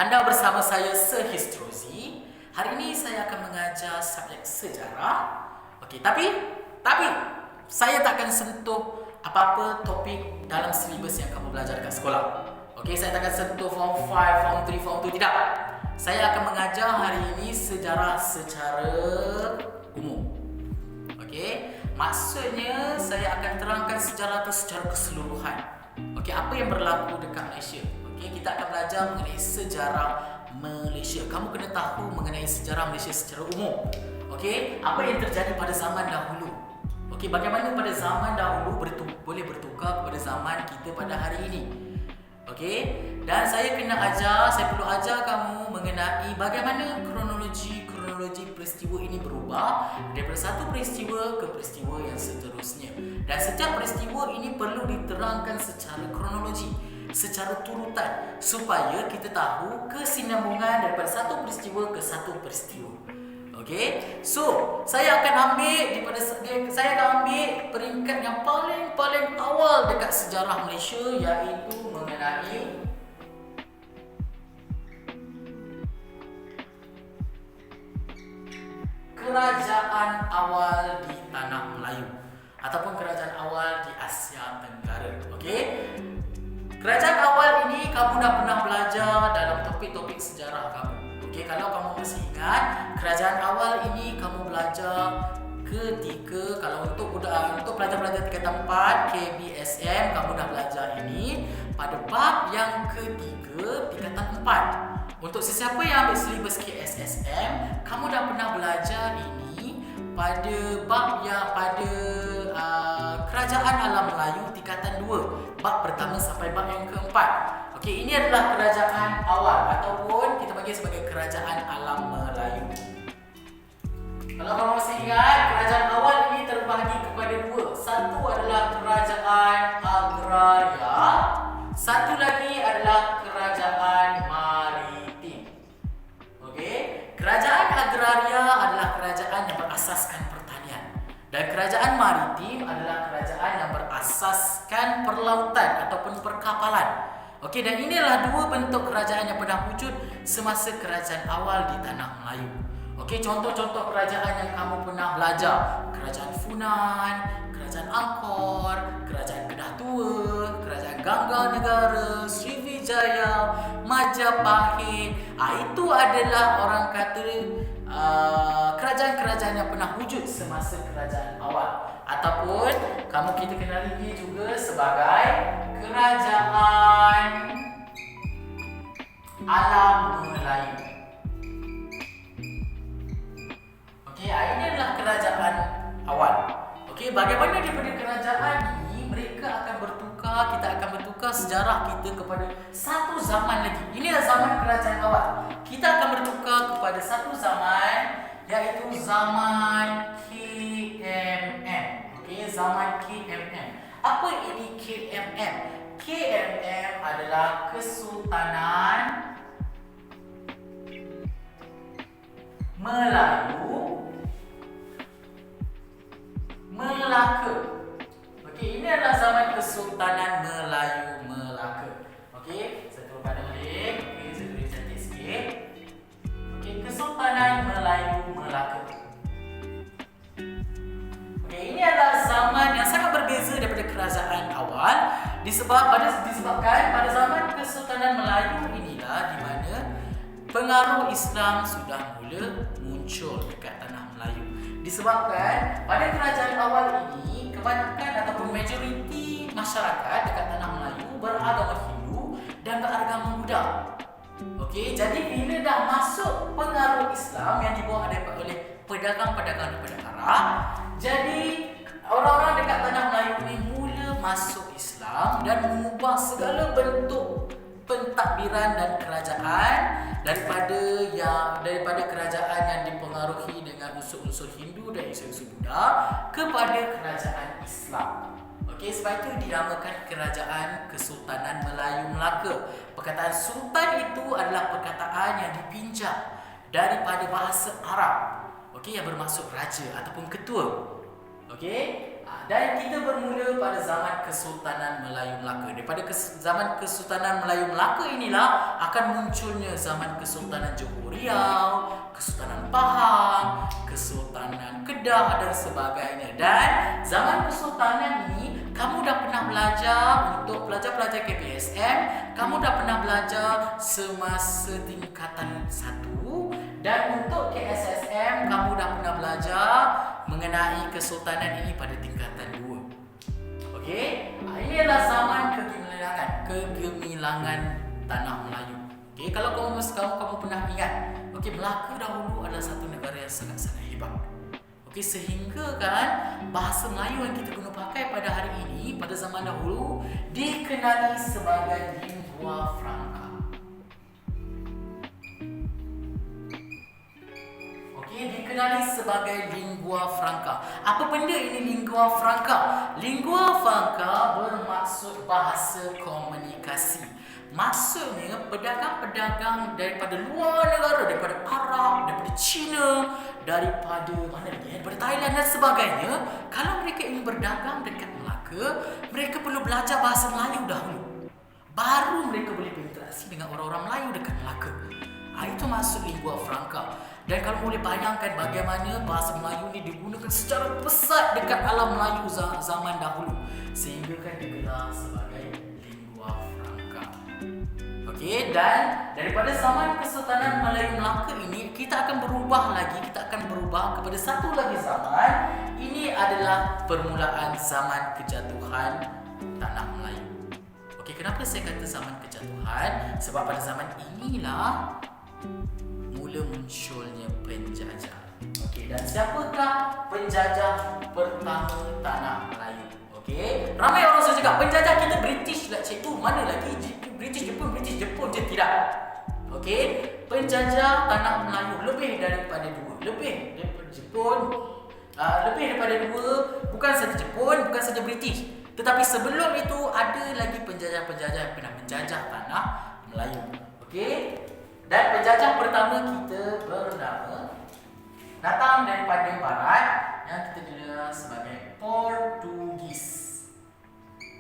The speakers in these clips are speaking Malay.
Anda bersama saya Sir Histrozi. Hari ini saya akan mengajar subjek sejarah. Tapi saya tak akan sentuh apa-apa topik dalam silibus yang kamu belajar dekat sekolah. Saya tak akan sentuh form 5, form 3, form 2, tidak. Saya akan mengajar hari ini sejarah secara umum. Maksudnya saya akan terangkan sejarah itu secara keseluruhan. Apa yang berlaku dekat Malaysia. Kita akan belajar mengenai sejarah Malaysia. Kamu kena tahu mengenai sejarah Malaysia secara umum. Apa yang terjadi pada zaman dahulu. Bagaimana pada zaman dahulu boleh bertukar kepada zaman kita pada hari ini. Dan saya perlu ajar kamu mengenai bagaimana kronologi peristiwa ini berubah daripada satu peristiwa ke peristiwa yang seterusnya. Dan setiap peristiwa ini perlu diterangkan secara kronologi, secara turutan, supaya kita tahu kesinambungan daripada satu peristiwa ke satu peristiwa. Saya akan ambil peringkat yang paling awal dekat sejarah Malaysia, iaitu mengenai kerajaan awal di tanah Melayu ataupun kerajaan awal di Asia Tenggara. Kerajaan awal ini kamu dah pernah belajar dalam topik-topik sejarah kamu. Kalau kamu masih ingat, kerajaan awal ini kamu belajar ketika, kalau untuk pelajar-pelajar tingkatan 4 KBSM, kamu dah belajar ini pada bab yang ketiga tingkatan 4. Untuk sesiapa yang ambil silibus KSSM, kamu dah pernah belajar ini pada bab yang kerajaan alam Melayu tingkatan 2, bab pertama sampai bab yang keempat. Ini adalah kerajaan awal ataupun kita panggil sebagai kerajaan alam Melayu. Kalau kamu masih ingat, kerajaan awal ini terbahagi kepada dua. Satu adalah kerajaan agraria, satu lagi adalah kerajaan maritim. Kerajaan agraria adalah kerajaan yang berasaskan pertanian, dan kerajaan maritim adalah kerajaan yang berasaskan perlautan ataupun perkapalan. Dan inilah dua bentuk kerajaan yang pernah wujud semasa kerajaan awal di tanah Melayu. Contoh-contoh kerajaan yang kamu pernah belajar: kerajaan Funan, kerajaan Angkor, kerajaan Kedah Tua, kerajaan Gangga Negara, Sriwijaya, Majapahit. Itu adalah orang kata kerajaan-kerajaan yang pernah wujud semasa kerajaan awal, ataupun kita kenali dia juga sebagai kerajaan alam Melayu. Ini adalah kerajaan awal. Bagaimana daripada kerajaan ini mereka akan bertukar, kita akan bertukar sejarah kita kepada satu zaman lagi. Ini adalah zaman kerajaan awal. Kita akan bertukar kepada satu zaman, iaitu zaman KMM. Zaman KMM. Apa ini KMM? KMM adalah Kesultanan Melayu Melaka. Ini adalah zaman Kesultanan Melayu Melaka. Saya turun pada balik. Saya tulis cantik sikit. Kesultanan Melayu Melaka. Ini adalah zaman yang sangat berbeza daripada kerajaan awal, disebabkan pada zaman Kesultanan Melayu inilah di mana pengaruh Islam sudah mula muncul dekat tanah Melayu. Disebabkan pada kerajaan awal ini kebanyakan ataupun majoriti masyarakat dekat tanah Melayu beragama Hindu dan beragama Buddha. Jadi bila dah masuk pengaruh Islam yang dibawa oleh pedagang-pedagang daripada Arab, jadi orang-orang dekat tanah Melayu ini mula masuk Islam dan mengubah segala bentuk pentadbiran dan kerajaan daripada kerajaan yang dipengaruhi dengan unsur-unsur Hindu dan unsur-unsur Buddha kepada kerajaan Islam. Sebab itu dinamakan Kerajaan Kesultanan Melayu Melaka. Perkataan sultan itu adalah perkataan yang dipinjam daripada bahasa Arab, yang bermaksud raja ataupun ketua. Dan kita bermula pada zaman Kesultanan Melayu Melaka. Daripada zaman Kesultanan Melayu Melaka inilah akan munculnya zaman Kesultanan Johor Riau, Kesultanan Pahang, Kesultanan Kedah dan sebagainya. Dan zaman Kesultanan ini kamu dah pernah belajar, untuk pelajar-pelajar KPSM, kamu dah pernah belajar semasa tingkatan 1. Dan untuk KSSM, kamu dah pernah belajar mengenai kesultanan ini pada tingkatan 2. Okey, ini adalah zaman kegemilangan tanah Melayu. Okey, kalau kamu pernah ingat, okey, Melaka dahulu adalah satu negara yang sangat-sangat hebat. Okey, sehingga kan bahasa Melayu yang kita guna pakai pada hari ini, pada zaman dahulu, dikenali sebagai lingua franca. Dikenali sebagai lingua franca. Apa benda ini lingua franca? Lingua franca bermaksud bahasa komunikasi. Maksudnya pedagang-pedagang daripada luar negara, daripada Arab, daripada China, daripada mana lagi? Daripada Thailand dan sebagainya, kalau mereka ingin berdagang dekat Melaka, mereka perlu belajar bahasa Melayu dahulu. Baru mereka boleh berinteraksi dengan orang-orang Melayu dekat Melaka. Itu maksud lingua franca. Dan kalau boleh bayangkan bagaimana bahasa Melayu ni digunakan secara pesat dekat alam Melayu zaman dahulu, sehingga kan digelar sebagai lingua franca. Okey, dan daripada zaman Kesultanan Melayu Melaka ini, kita akan berubah kepada satu lagi zaman. Ini adalah permulaan zaman kejatuhan tanah Melayu. Okey, kenapa saya kata zaman kejatuhan? Sebab pada zaman inilah mula munculnya penjajah. Okey, dan siapakah penjajah pertama tanah Melayu? Okey, ramai orang saya cakap penjajah kita British lah cikgu. Mana lagi British Jepun je tidak. Okey, penjajah tanah Melayu lebih daripada 2. Lebih daripada Jepun, lebih daripada 2, bukan saja Jepun, bukan saja British. Tetapi sebelum itu ada lagi penjajah-penjajah yang pernah menjajah tanah Melayu. Okey, dan penjajah pertama kita bernama, datang daripada barat, yang kita kenal sebagai Portugis.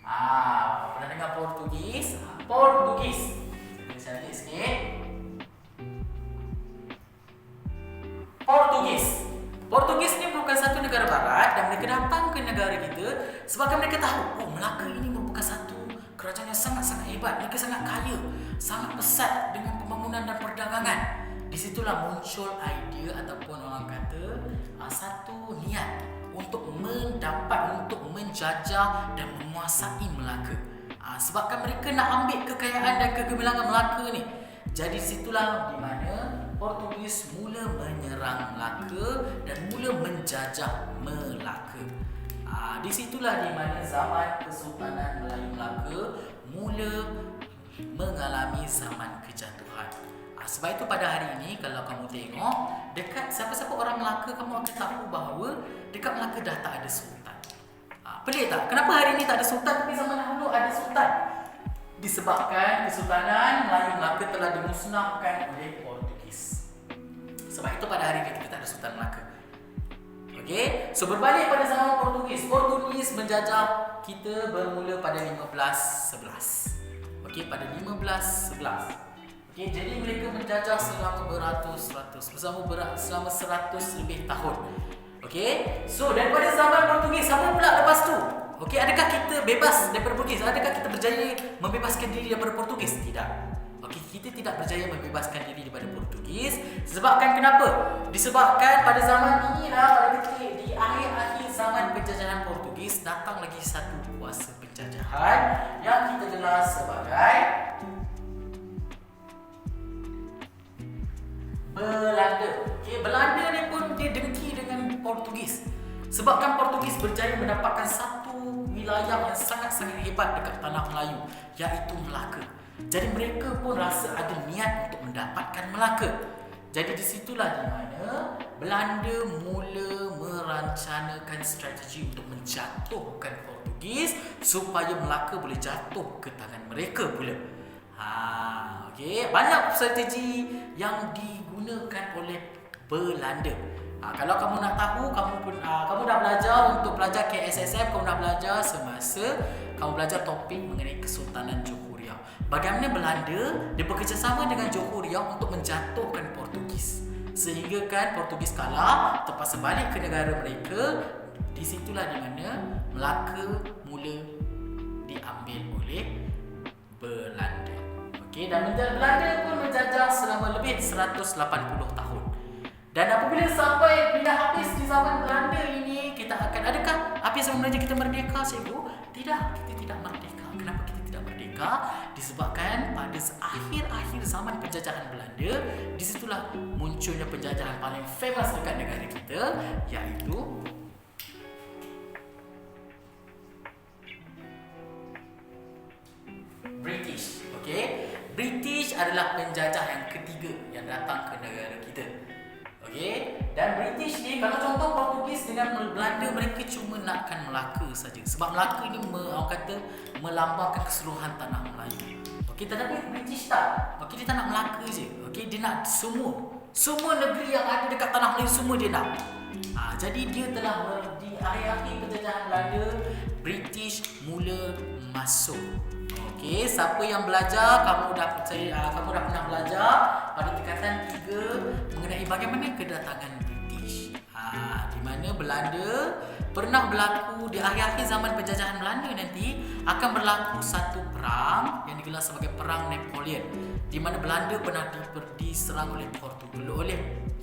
Pernah dengar Portugis? Portugis. Saya lihat sikit. Portugis ni bukan satu negara barat, dan mereka datang ke negara kita sebab mereka tahu, Melaka ini merupakan satu kerajaan yang sangat-sangat hebat. Mereka sangat kaya, sangat pesat dengan pembangunan dan perdagangan. Di situlah muncul idea ataupun orang kata satu niat untuk menjajah dan menguasai Melaka. Sebabkan mereka nak ambil kekayaan dan kegemilangan Melaka ni. Jadi situlah di mana Portugis mula menyerang Melaka dan mula menjajah Melaka. Di situlah di mana zaman Kesultanan Melayu Melaka mula mengalami zaman kejatuhan. Sebab itu pada hari ini kalau kamu tengok dekat siapa-siapa orang Melaka, kamu akan tahu bahawa dekat Melaka dah tak ada sultan. Pelik tak? Kenapa hari ini tak ada sultan tapi zaman dahulu ada sultan? Disebabkan Kesultanan Melayu Melaka telah dimusnahkan oleh Portugis. Sebab itu pada hari ini kita tak ada sultan Melaka. Okey, so berbalik pada zaman Portugis menjajah kita bermula pada 1511. Okey, pada 1511. Okey, jadi mereka menjajah selama selama 100 lebih tahun. Okey, so daripada zaman Portugis, apa pula lepas tu? Okey, adakah kita bebas daripada Portugis? Adakah kita berjaya membebaskan diri daripada Portugis? Tidak. Okey, kita tidak berjaya membebaskan diri daripada Portugis. Sebabkan kenapa? Disebabkan pada zaman inilah, pada di akhir-akhir zaman penjajahan Portugis, datang lagi satu kuasa penjajahan yang kita gelar sebagai Belanda. Okey, Belanda ni pun dia dengki dengan Portugis. Sebabkan Portugis berjaya mendapatkan satu wilayah yang sangat-sangat hebat dekat tanah Melayu, iaitu Melaka. Jadi mereka pun rasa ada niat untuk mendapatkan Melaka. Jadi di situlah di mana Belanda mula merancanakan strategi untuk menjatuhkan Portugis supaya Melaka boleh jatuh ke tangan mereka pula. Okey, banyak strategi yang digunakan oleh Belanda. Kalau kamu nak tahu, kamu dah belajar untuk belajar KSSM, kamu dah belajar semasa kamu belajar topik mengenai Kesultanan Johor. Bagaimana Belanda dia bekerjasama dengan Johor untuk menjatuhkan Portugis. Sehingga kan Portugis kalah, terpaksa balik ke negara mereka. Di situlah di mana Melaka mula diambil oleh Belanda. Okey, dan Belanda pun menjajah selama lebih 180 tahun. Dan apabila sampai bila habis di zaman Belanda ini, kita akan, adakah habis zaman Belanda kita merdeka, cikgu? Tidak, kita tidak merdeka. Kenapa kita tidak merdeka? Disebabkan pada akhir-akhir zaman penjajahan Belanda, disitulah munculnya penjajahan paling famous dekat negara kita, iaitu British. Okey, British adalah penjajah yang ketiga yang datang ke negara kita. Okey, dan British ni, kalau contoh Portugis dengan Belanda, mereka cuma nakkan Melaka saja. Sebab Melaka ni orang kata melambangkan keseluruhan tanah Melayu. Okey, tetapi British tak. Okey, dia tak nak Melaka je. Okey, dia nak semua negeri yang ada dekat tanah Melayu, semua dia nak. Jadi dia telah di akhir-akhir penjajahan Belanda, British mula masuk. Okey, siapa yang belajar, kamu dah pernah belajar pada tingkatan 3 mengenai bagaimana kedatangan British. Di mana Belanda pernah berlaku di akhir-akhir zaman penjajahan Belanda, nanti akan berlaku satu perang yang digelar sebagai Perang Napoleon, di mana Belanda pernah diserang oleh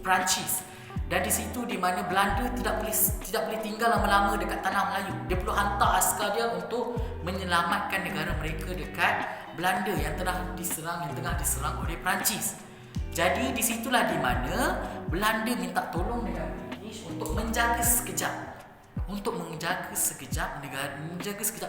Perancis. Dan di situ di mana Belanda tidak boleh tinggal lama-lama dekat tanah Melayu. Dia perlu hantar askar dia untuk menyelamatkan negara mereka dekat Belanda yang tengah diserang oleh Perancis. Jadi di situlah di mana Belanda minta tolong dengan British untuk menjaga sekejap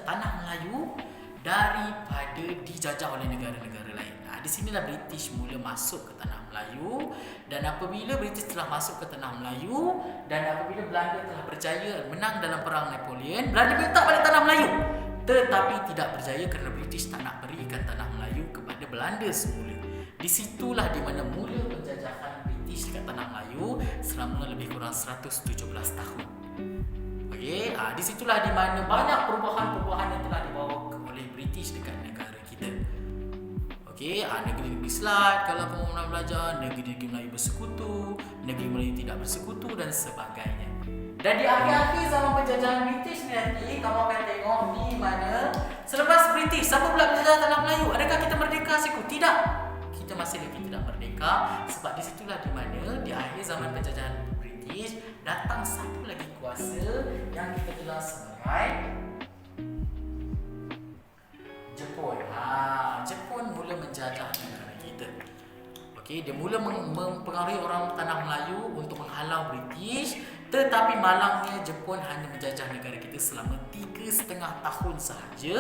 tanah Melayu daripada dijajah oleh negara-negara lain. Di sinilah British mula masuk ke tanah Melayu, dan apabila British telah masuk ke tanah Melayu dan apabila Belanda telah berjaya menang dalam Perang Napoleon, Belanda minta balik tanah Melayu, tetapi tidak berjaya kerana British tak nak berikan tanah Melayu kepada Belanda semula. Di situlah di mana mula penjajahan British dekat tanah Melayu selama lebih kurang 117 tahun. Okey, di situlah di mana banyak perubahan-perubahan yang telah dibawa oleh British dekat negara kita. Okey, negeri-negeri Selat kalau kamu nak belajar, negeri-negeri Melayu bersekutu, negeri Melayu tidak bersekutu dan sebagainya. Dan di akhir-akhir zaman penjajahan British ni nanti kamu akan tengok di mana selepas British, siapa pula menjajah tanah Melayu? Adakah kita merdeka, cikgu? Tidak. Kita masih lagi tidak merdeka, sebab di situlah di mana di akhir zaman penjajahan British datang satu lagi kuasa yang kita gelar sebagai Jepun. Jepun mula menjajah negara kita. Okey, dia mula mempengaruhi orang tanah Melayu untuk menghalau British, tetapi malangnya Jepun hanya menjajah negara kita selama 3,5 tahun sahaja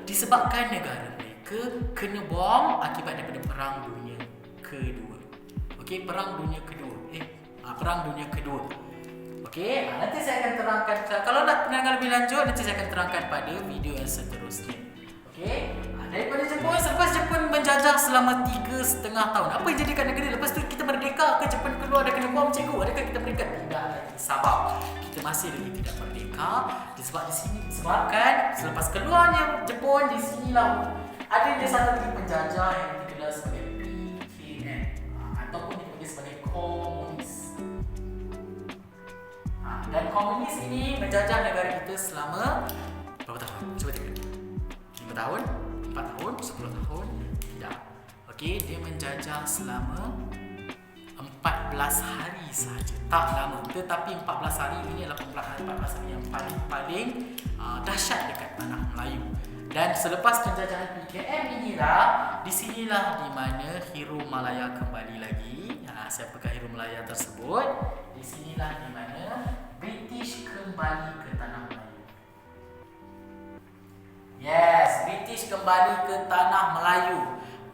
disebabkan negara mereka kena bom akibat daripada Perang Dunia Kedua. Okey, Perang Dunia Kedua. Okey, nanti saya akan terangkan. Kalau nak pendengar lebih lanjut, nanti saya akan terangkan pada video yang seterusnya. Okey, daripada Jepun, selepas Jepun menjajah selama 3,5 tahun, apa yang jadi kat negeri? Lepas tu kita merdeka ke? Jepun keluar dan kena bom, cikgu? Adakah kita merdeka? Tidak lagi. Sabar, kita masih lagi tidak merdeka. Disebabkan selepas keluarnya Jepun, di sinilah ada satu lagi penjajah yang digelar sebagai PKN, ataupun dipanggil sebagai komunis. Dan komunis ini menjajah negara kita selama berapa tahun? Cuba tengok. 5 tahun, 4 tahun, 10 tahun? Tidak. Okey, dia menjajah selama 14 hari sahaja. Tak lama. Tetapi 14 hari ini adalah 14 hari yang paling dahsyat dekat tanah Melayu. Dan selepas penjajahan PKM inilah, di sinilah di mana Hero Malaya kembali lagi. Siapakah Hero Malaya tersebut? Di sinilah di mana British kembali ke tanah Melayu. Yes, British kembali ke tanah Melayu.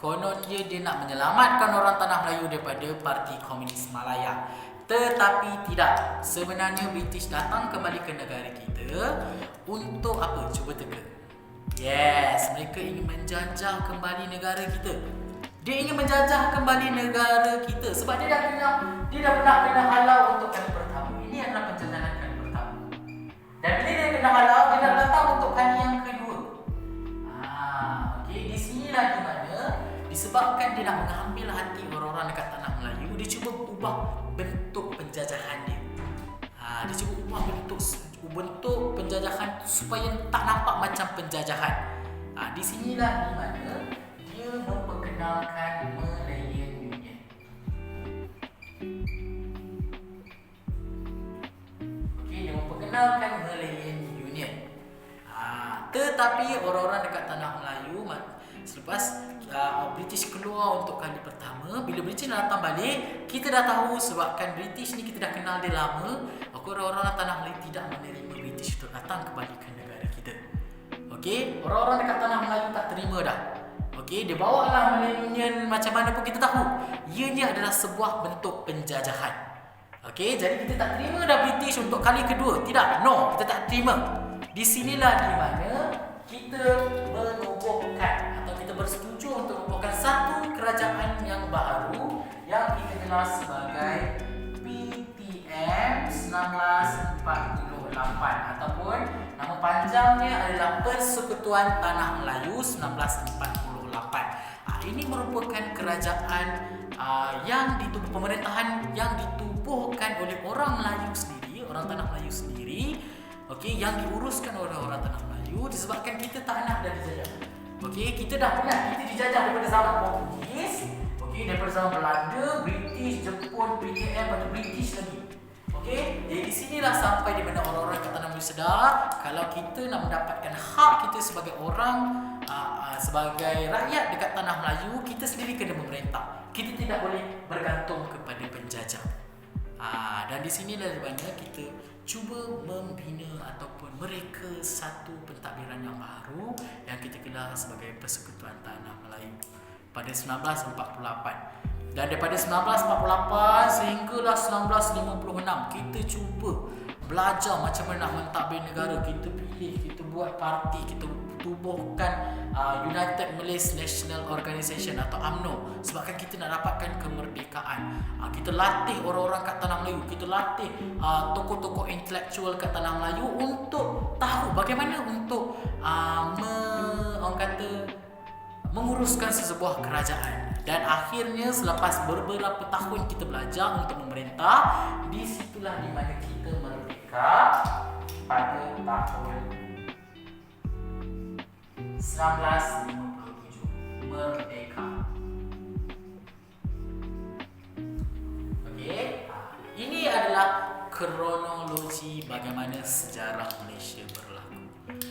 Kononnya dia nak menyelamatkan orang tanah Melayu daripada Parti Komunis Malaya. Tetapi tidak. Sebenarnya British datang kembali ke negara kita untuk apa? Cuba teka. Yes, mereka ingin menjajah kembali negara kita. Dia ingin menjajah kembali negara kita sebab dia dah pernah kena halau untuk kali pertama. Dan bila dia kena halau, dia dah datang untuk kali yang kedua. Okey, di sinilah di mana disebabkan dia nak mengambil hati orang-orang dekat tanah Melayu, dia cuba ubah bentuk penjajahan dia. Dia cuba ubah bentuk penjajahan supaya tak nampak macam penjajahan. Di sinilah di mana dia memperkenalkan Malayan Union. Okey, dia memperkenalkan Malayan Union. Tetapi orang-orang dekat tanah Melayu selepas British keluar untuk kali pertama, bila British datang balik, kita dah tahu sebabkan British ni kita dah kenal dia lama. Orang-orang tanah Melayu tidak menerima British untuk datang kembali ke negara kita. Okey, orang-orang dekat tanah Melayu tak terima dah. Okey, dia bawa lah Malayan Union macam mana pun kita tahu. Ianya adalah sebuah bentuk penjajahan. Okey, jadi kita tak terima dah British untuk kali kedua. Tidak, no, kita tak terima. Di sinilah di mana kita menubuhkan atau kita bersetuju untuk menubuhkan satu kerajaan yang baru yang kita kenal sebagai PTM 1948 ataupun nama panjangnya adalah Persekutuan Tanah Melayu 1948. Ini merupakan kerajaan yang ditubuh, pemerintahan yang ditubuhkan oleh orang Melayu sendiri, orang Tanah Melayu sendiri. Okey, yang diuruskan oleh orang Tanah Melayu disebabkan kita tak nak dah dijajah. Okey, kita dah pernah kita dijajah daripada zaman Portugis, okey, daripada zaman Belanda, British, Jepun, PTM atau British lagi. Okey, jadi di sinilah sampai di mana orang-orang kat Tanah Melayu sedar kalau kita nak mendapatkan hak kita sebagai orang sebagai rakyat dekat Tanah Melayu, kita sendiri kena memerintah. Kita tidak boleh bergantung kepada penjajah. Dan di sinilah di mana kita cuba membina ataupun mereka satu pentadbiran yang baru yang kita kenal sebagai Persekutuan Tanah Melayu pada 1948. Dan daripada 1948 sehinggalah 1956 kita cuba belajar macam mana nak mentadbir negara. Kita pilih, kita buat parti, kita tubuhkan United Malays National Organisation atau UMNO sebabkan kita nak dapatkan kemerdekaan. Kita latih orang-orang kat Tanah Melayu, kita latih tokoh-tokoh intelektual kat Tanah Melayu untuk tahu bagaimana untuk orang kata menguruskan sesebuah kerajaan. Dan akhirnya selepas beberapa tahun kita belajar untuk memerintah, di situlah di mana kita merdeka pada tahun 1957. Merdeka. Okey, ini adalah kronologi bagaimana sejarah Malaysia berlaku.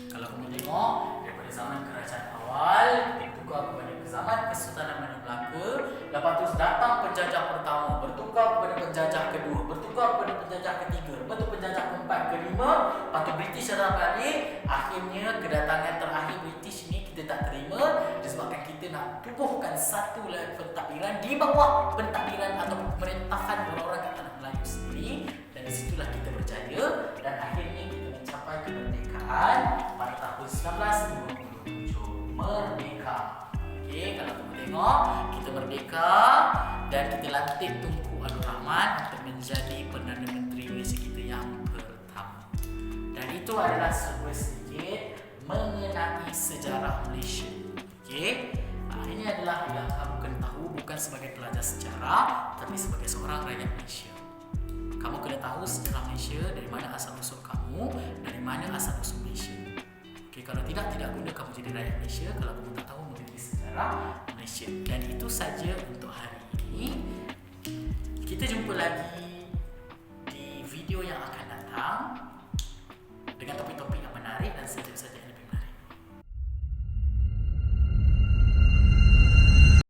Kalau kamu tengok daripada zaman kerajaan awal bertukar kepada zaman Kesultanan Malaka, lepas tu datang penjajah pertama, bertukar kepada penjajah kedua, bertukar kepada penjajah ketiga, lepas tu penjajah keempat, kelima, lepas tu British datang balik. Akhirnya kedatangan terakhir British ni kita tak terima disebabkan kita nak tubuhkan satu lagi pentadbiran di bawah pentadbiran atau pemerintahan orang-orang kat Tanah Melayu sendiri, dan di situlah kita berjaya dan akhirnya kita mencapai kemerdekaan pada tahun 1957. Merdeka. Okey, kalau kamu tengok kita merdeka dan kita lantik Tunku Abdul Rahman untuk menjadi Perdana Menteri Malaysia kita yang pertama. Dan itu adalah sedikit mengenai sejarah Malaysia. Okey, ini adalah yang kamu kena tahu bukan sebagai pelajar sejarah tapi sebagai seorang rakyat Malaysia. Kamu kena tahu sejarah Malaysia, dari mana asal usul kamu, dari mana asal usul Malaysia. Okey, kalau tidak guna kamu jadi rakyat Malaysia kalau kamu tak tahu mengenai sejarah Malaysia. Dan itu saja